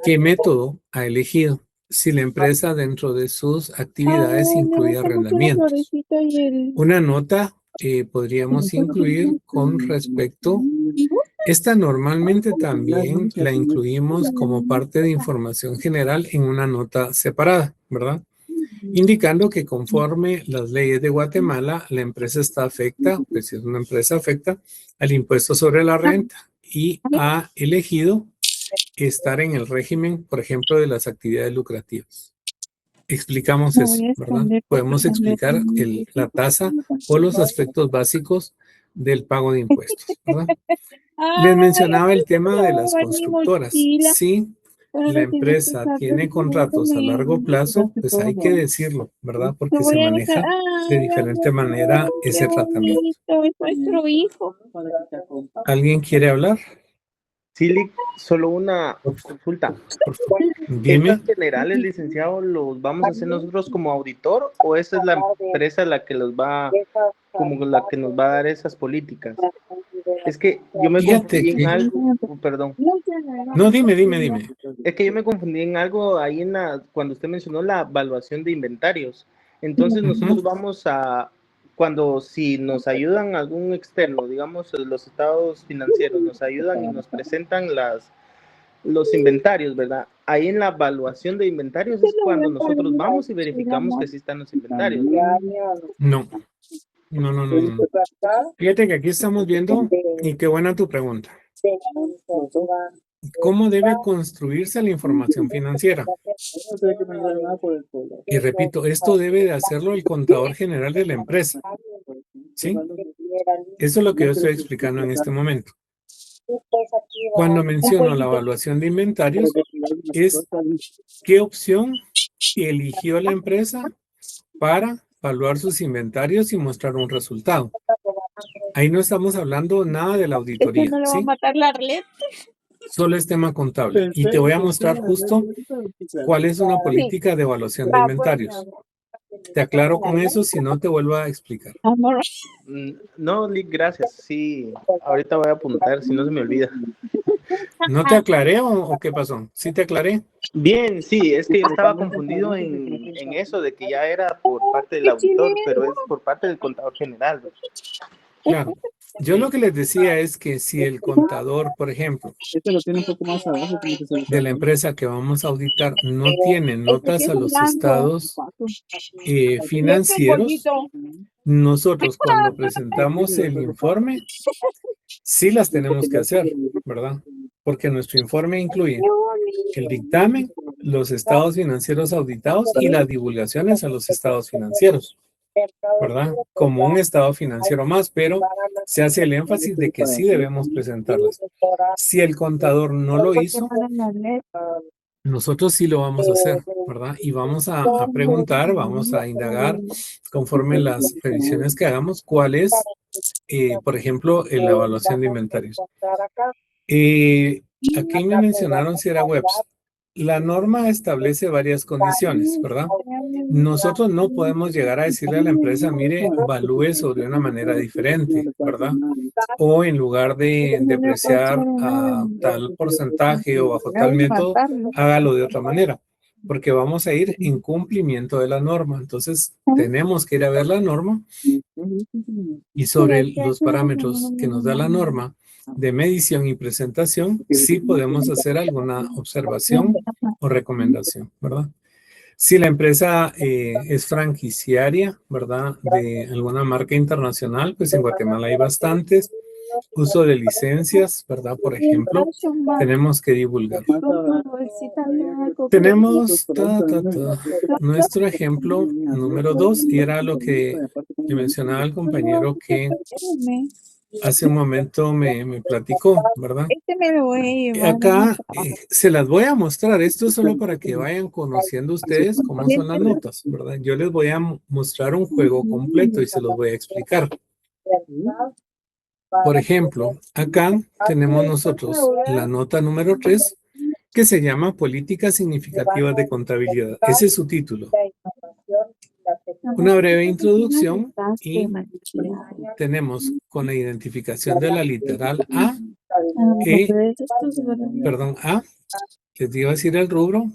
¿Qué método ha elegido? Si la empresa dentro de sus actividades incluye arrendamientos. Una nota podríamos incluir con respecto. Esta normalmente también la incluimos como parte de información general en una nota separada, ¿verdad? Indicando que conforme las leyes de Guatemala, la empresa está afecta, pues si es una empresa afecta, al impuesto sobre la renta y ha elegido estar en el régimen, por ejemplo, de las actividades lucrativas. Explicamos eso, ¿verdad? Podemos explicar la tasa o los aspectos básicos del pago de impuestos, ¿verdad? Les mencionaba el tema de las constructoras. Sí, la empresa tiene contratos a largo plazo, pues hay que decirlo, ¿verdad? Porque se maneja de diferente manera ese tratamiento. ¿Alguien quiere hablar? Sí, solo una consulta. Dime. ¿Estos generales, licenciado, los vamos a hacer nosotros como auditor o esa es la empresa la que los va, como la que nos va a dar esas políticas? Es que yo me confundí en algo, perdón. No, dime. Es que yo me confundí en algo ahí cuando usted mencionó la evaluación de inventarios. Entonces nosotros vamos a, si nos ayudan algún externo, digamos los estados financieros, nos ayudan y nos presentan los inventarios, ¿verdad? Ahí en la evaluación de inventarios es cuando nosotros vamos y verificamos que sí están los inventarios. No. Fíjate que aquí estamos viendo, y qué buena tu pregunta. ¿Cómo debe construirse la información financiera? Y repito, esto debe de hacerlo el contador general de la empresa. ¿Sí? Eso es lo que yo estoy explicando en este momento. Cuando menciono la evaluación de inventarios, es qué opción eligió la empresa para evaluar sus inventarios y mostrar un resultado. Ahí no estamos hablando nada de la auditoría, ¿sí? Solo es tema contable. Y te voy a mostrar justo cuál es una política de evaluación de inventarios. Te aclaro con eso, si no te vuelvo a explicar. No, Lick, gracias. Sí, ahorita voy a apuntar, si no se me olvida. ¿No te aclaré o qué pasó? ¿Sí te aclaré? Bien, sí, es que yo estaba confundido en eso de que ya era por parte del auditor, pero es por parte del contador general. Claro. Yo lo que les decía es que si el contador, por ejemplo, de la empresa que vamos a auditar no tiene notas a los estados financieros, nosotros cuando presentamos el informe, sí las tenemos que hacer, ¿verdad? Porque nuestro informe incluye el dictamen, los estados financieros auditados y las divulgaciones a los estados financieros, ¿verdad? Como un estado financiero más, pero se hace el énfasis de que sí debemos presentarlas. Si el contador no lo hizo, nosotros sí lo vamos a hacer, ¿verdad? Y vamos a preguntar, vamos a indagar conforme las revisiones que hagamos, cuál es, por ejemplo, la evaluación de inventarios. Aquí me mencionaron si era webs. La norma establece varias condiciones, ¿verdad? nosotros no podemos llegar a decirle a la empresa, mire, evalúe sobre una manera diferente, ¿verdad? O en lugar de depreciar a tal porcentaje o bajo tal método, hágalo de otra manera, porque vamos a ir en cumplimiento de la norma. Entonces, tenemos que ir a ver la norma y sobre los parámetros que nos da la norma de medición y presentación, sí podemos hacer alguna observación o recomendación, ¿verdad? Si la empresa es franquiciaria, ¿verdad? De alguna marca internacional, pues en Guatemala hay bastantes. Uso de licencias, ¿verdad? Por ejemplo, tenemos que divulgar. Tenemos nuestro ejemplo número 2 y era lo que le mencionaba al compañero que hace un momento me platicó, ¿verdad? Acá se las voy a mostrar. Esto es solo para que vayan conociendo ustedes cómo son las notas, ¿verdad? Yo les voy a mostrar un juego completo y se los voy a explicar. Por ejemplo, acá tenemos nosotros la nota número 3 que se llama Políticas Significativas de Contabilidad. Ese es su título. Una breve introducción y tenemos con la identificación de la literal A, A, les iba a decir el rubro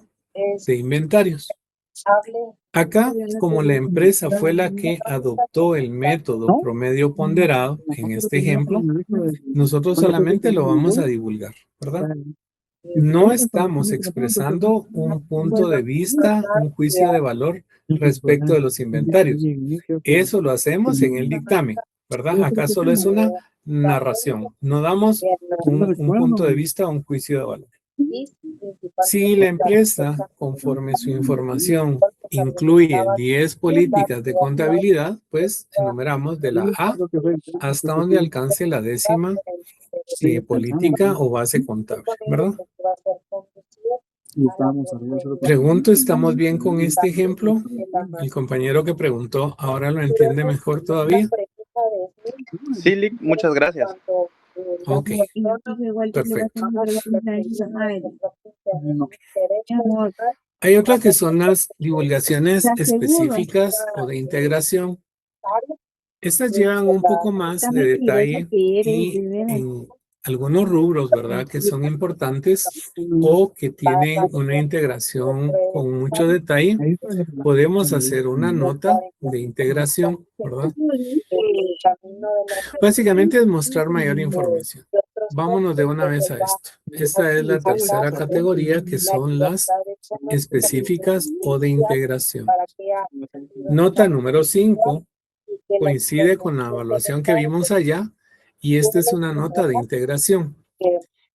de inventarios. Acá, como la empresa fue la que adoptó el método promedio ponderado, en este ejemplo, nosotros solamente lo vamos a divulgar, ¿verdad? No estamos expresando un punto de vista, un juicio de valor respecto de los inventarios. Eso lo hacemos en el dictamen, ¿verdad? Acá solo es una narración. No damos un punto de vista o un juicio de valor. Si la empresa, conforme su información, incluye 10 políticas de contabilidad, pues enumeramos de la A hasta donde alcance la 10ª política o base contable, ¿verdad? Pregunto, ¿estamos bien con este ejemplo? El compañero que preguntó, ¿ahora lo entiende mejor todavía? Sí, Lick, muchas gracias. Ok, perfecto. Hay otra que son las divulgaciones específicas o de integración. Estas llevan un poco más de detalle y en algunos rubros, ¿verdad? Que son importantes o que tienen una integración con mucho detalle. Podemos hacer una nota de integración, ¿verdad? Básicamente es mostrar mayor información. Vámonos de una vez a esto. Esta es la tercera categoría, que son las específicas o de integración. Nota número 5 coincide con la evaluación que vimos allá y esta es una nota de integración.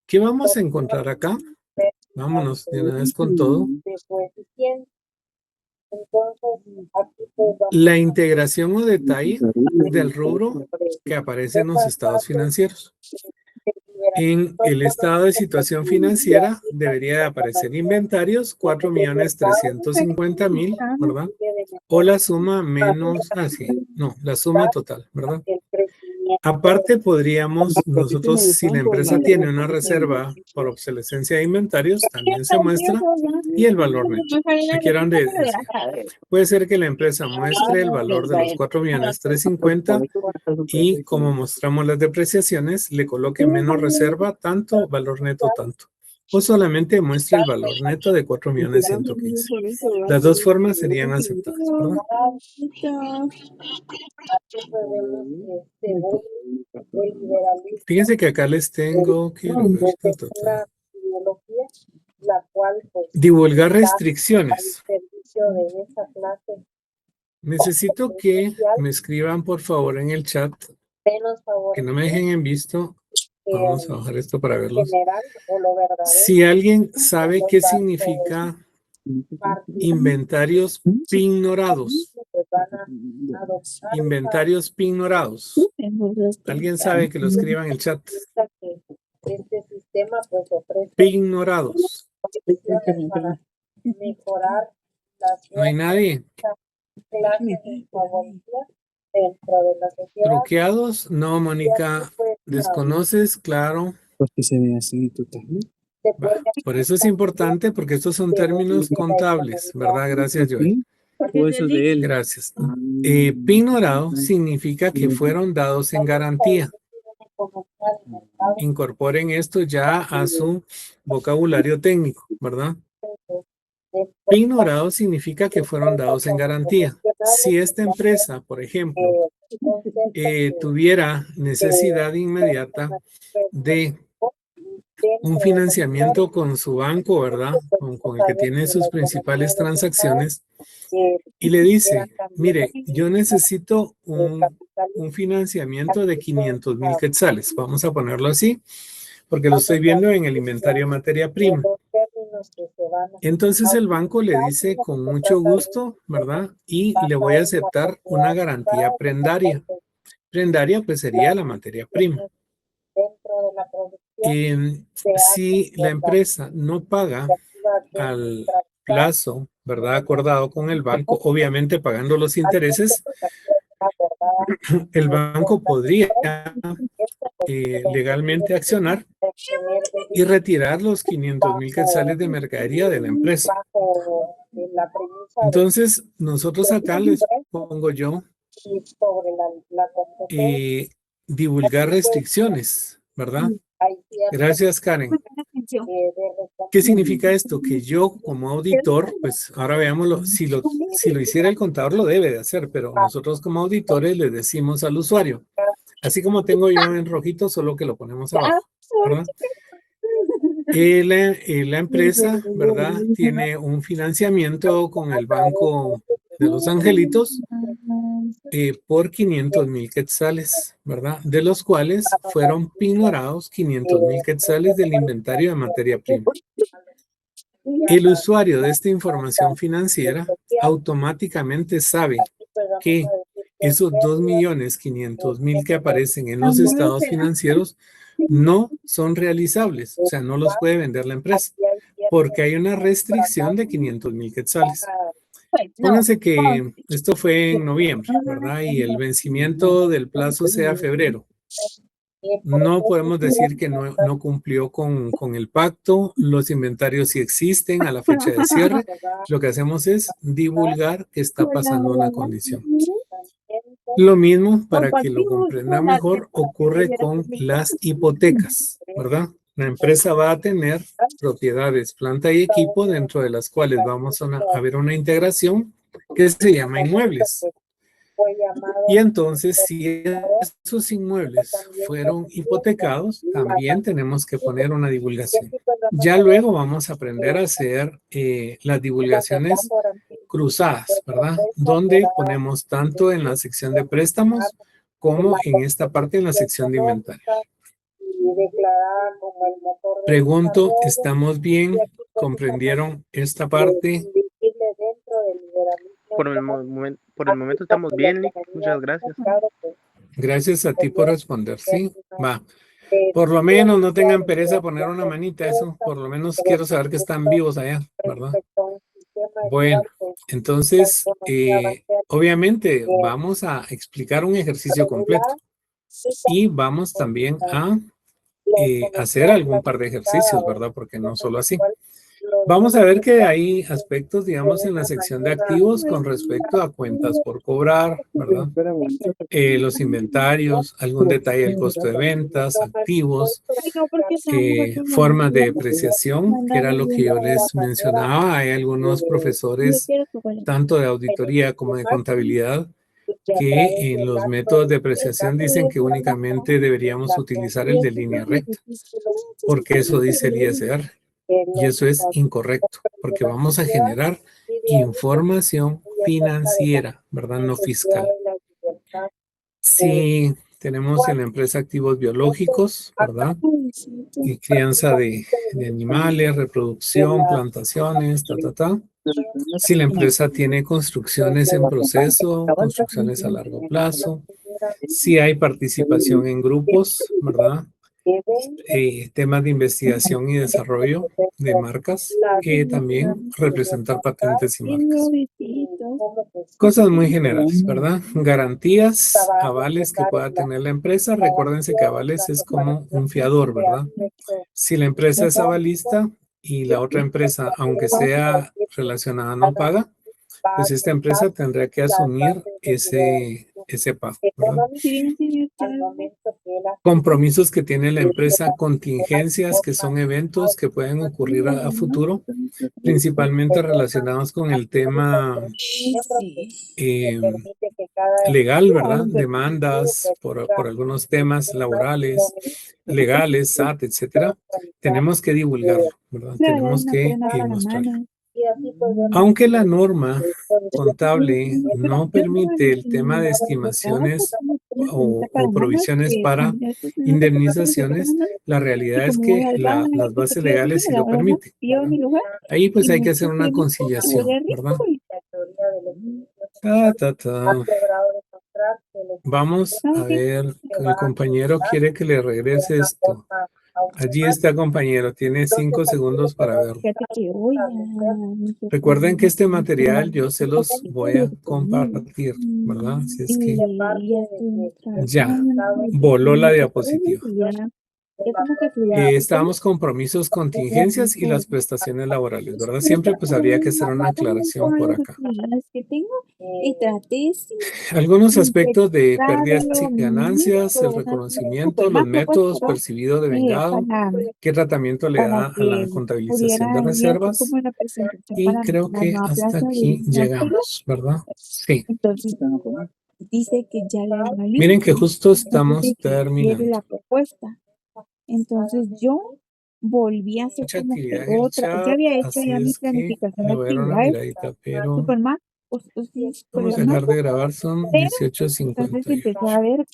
¿Qué vamos a encontrar acá? Vámonos de una vez con todo. La integración o detalle del rubro que aparece en los estados financieros. En el estado de situación financiera debería de aparecer inventarios 4.350.000, ¿verdad? O la suma menos, la suma total, ¿verdad? Aparte podríamos nosotros, si la empresa tiene una reserva por obsolescencia de inventarios, también se muestra y el valor neto. Aquí era donde decía. Puede ser que la empresa muestre el valor de los 4.350.000 y como mostramos las depreciaciones, le coloque menos reserva, tanto, valor neto, tanto. O solamente muestre el valor neto de 4.115.000. Las dos formas serían aceptadas, ¿verdad? Fíjense que acá les tengo que divulgar restricciones. Necesito que me escriban por favor en el chat, que no me dejen en visto. Vamos a bajar esto para verlos. Si alguien sabe qué significa inventarios pignorados. Inventarios pignorados. ¿Alguien sabe que lo escriba en el chat? Pignorados. ¿No hay nadie? ¿Truqueados? No, Mónica. ¿Desconoces? Claro. Porque se ve así totalmente. Por eso es importante, porque estos son términos contables, ¿verdad? Gracias, Joel. O eso es de él. Gracias. Pignorado significa que fueron dados en garantía. Incorporen esto ya a su vocabulario técnico, ¿verdad? Pignorado significa que fueron dados en garantía. Si esta empresa, por ejemplo, tuviera necesidad inmediata de un financiamiento con su banco, ¿verdad? Con el que tiene sus principales transacciones, y le dice, mire, yo necesito un financiamiento de 500,000 quetzales. Vamos a ponerlo así, porque lo estoy viendo en el inventario de materia prima. Entonces el banco le dice con mucho gusto, ¿verdad? Y le voy a aceptar una garantía prendaria. Prendaria pues sería la materia prima. Si la empresa no paga al plazo, ¿verdad? Acordado con el banco, obviamente pagando los intereses, el banco podría legalmente accionar y retirar los 500,000 quetzales de mercadería de la empresa. Entonces, nosotros acá les pongo yo divulgar restricciones, ¿verdad? Gracias, Karen. ¿Qué significa esto? Que yo como auditor, pues ahora veámoslo, si lo hiciera el contador lo debe de hacer, pero nosotros como auditores le decimos al usuario, así como tengo yo en rojito, solo que lo ponemos abajo, ¿verdad? La empresa, ¿verdad? Tiene un financiamiento con el Banco de los Angelitos por 500,000 quetzales, ¿verdad? De los cuales fueron pignorados 500,000 quetzales del inventario de materia prima. El usuario de esta información financiera automáticamente sabe que esos 2,500,000 que aparecen en los estados financieros no son realizables, o sea, no los puede vender la empresa, porque hay una restricción de 500,000 quetzales. Pónganse que esto fue en noviembre, ¿verdad? Y el vencimiento del plazo sea febrero. No podemos decir que no cumplió con el pacto. Los inventarios sí existen a la fecha de cierre. Lo que hacemos es divulgar que está pasando una condición. Lo mismo, para que lo comprenda mejor, ocurre con las hipotecas, ¿verdad? La empresa va a tener propiedades, planta y equipo, dentro de las cuales vamos a ver una integración que se llama inmuebles. Y entonces, si esos inmuebles fueron hipotecados, también tenemos que poner una divulgación. Ya luego vamos a aprender a hacer las divulgaciones cruzadas, ¿verdad? Donde ponemos tanto en la sección de préstamos como en esta parte en la sección de inventario. Pregunto, ¿estamos bien? ¿Comprendieron esta parte? Por el momento estamos bien, Lick. Muchas gracias. Gracias a ti por responder, ¿sí? Va. Por lo menos no tengan pereza poner una manita, eso. Por lo menos quiero saber que están vivos allá, ¿verdad? Bueno, entonces, obviamente vamos a explicar un ejercicio completo y vamos también a hacer algún par de ejercicios, ¿verdad? Porque no solo así. Vamos a ver que hay aspectos, digamos, en la sección de activos con respecto a cuentas por cobrar, ¿verdad? Los inventarios, algún detalle del costo de ventas, activos, formas de depreciación, que era lo que yo les mencionaba. Hay algunos profesores, tanto de auditoría como de contabilidad, que en los métodos de depreciación dicen que únicamente deberíamos utilizar el de línea recta, porque eso dice el ISR. Y eso es incorrecto, porque vamos a generar información financiera, ¿verdad? No fiscal. Si tenemos en la empresa activos biológicos, ¿verdad? Y crianza de animales, reproducción, plantaciones, Si la empresa tiene construcciones en proceso, construcciones a largo plazo. Si hay participación en grupos, ¿verdad? Temas de investigación y desarrollo de marcas, también representar patentes y marcas. Cosas muy generales, ¿verdad? Garantías, avales que pueda tener la empresa. Recuérdense que avales es como un fiador, ¿verdad? Si la empresa es avalista y la otra empresa, aunque sea relacionada, no paga, pues esta empresa tendrá que asumir ese pago, ¿verdad? Compromisos que tiene la empresa, contingencias que son eventos que pueden ocurrir a futuro, principalmente relacionados con el tema legal, ¿verdad? Demandas por algunos temas laborales, legales, SAT, etcétera. Tenemos que divulgarlo, ¿verdad? Tenemos que mostrarlo. Aunque la norma contable no permite el tema de estimaciones o provisiones para indemnizaciones, la realidad es que las bases legales sí lo permiten, ¿verdad? Ahí pues hay que hacer una conciliación, ¿verdad? Vamos a ver, el compañero quiere que le regrese esto. Allí está, compañero, tiene 5 segundos para verlo. Recuerden que este material yo se los voy a compartir, ¿verdad? Así es que ya voló la diapositiva. Estábamos compromisos, contingencias y las prestaciones laborales, ¿verdad? Siempre pues habría que hacer una aclaración por acá. Algunos aspectos de pérdidas y ganancias, el reconocimiento, los métodos percibidos de vengado, qué tratamiento le da a la contabilización de reservas. Y creo que hasta aquí llegamos, ¿verdad? Sí. Dice que ya le miren que justo estamos terminando. la propuesta. Entonces yo volví a hacer Mucha como actividad que en el otra, chat, ya había hecho así ya mi es que planificación de le voy a dar una actividades, miradita, pero super mal, vamos a dejar de grabar, son entonces 18:50. empecé a ver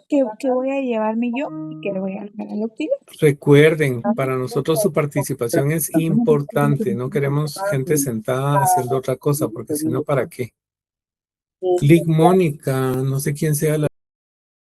qué voy a llevarme yo y qué le voy a dejar al auxiliar. Recuerden, para nosotros su participación es importante, no queremos gente sentada haciendo otra cosa, porque si no, ¿para qué? Click Mónica, no sé quién sea la